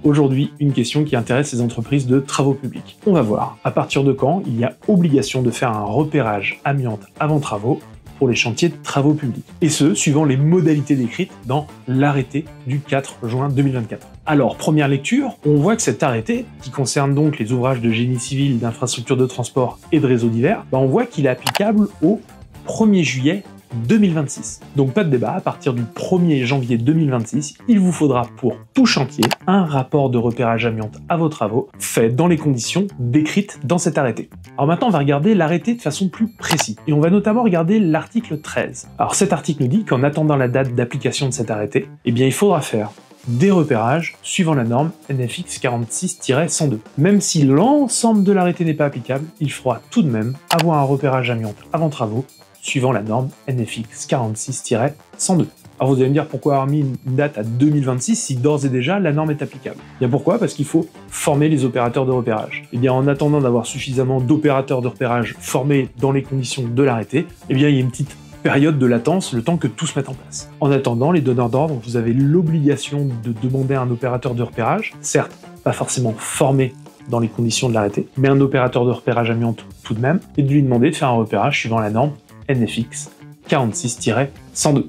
Aujourd'hui, une question qui intéresse les entreprises de travaux publics. On va voir à partir de quand il y a obligation de faire un repérage amiante avant travaux pour les chantiers de travaux publics. Et ce, suivant les modalités décrites dans l'arrêté du 4 juin 2024. Alors, première lecture, on voit que cet arrêté, qui concerne donc les ouvrages de génie civil, d'infrastructures de transport et de réseaux divers, on voit qu'il est applicable au 1er juillet 2026. Donc pas de débat, à partir du 1er janvier 2026, il vous faudra pour tout chantier un rapport de repérage amiante à vos travaux, fait dans les conditions décrites dans cet arrêté. Alors maintenant, on va regarder l'arrêté de façon plus précise, et on va notamment regarder l'article 13. Alors cet article nous dit qu'en attendant la date d'application de cet arrêté, il faudra faire des repérages suivant la norme NFX 46-102. Même si l'ensemble de l'arrêté n'est pas applicable, il faudra tout de même avoir un repérage amiante avant travaux suivant la norme NFX 46-102. Alors vous allez me dire pourquoi avoir mis une date à 2026 si d'ores et déjà la norme est applicable. Pourquoi ? Parce qu'il faut former les opérateurs de repérage. En attendant d'avoir suffisamment d'opérateurs de repérage formés dans les conditions de l'arrêté, il y a une petite période de latence, le temps que tout se mette en place. En attendant, les donneurs d'ordre, vous avez l'obligation de demander à un opérateur de repérage, certes pas forcément formé dans les conditions de l'arrêté, mais un opérateur de repérage amiante tout de même, et de lui demander de faire un repérage suivant la norme NFX 46-102.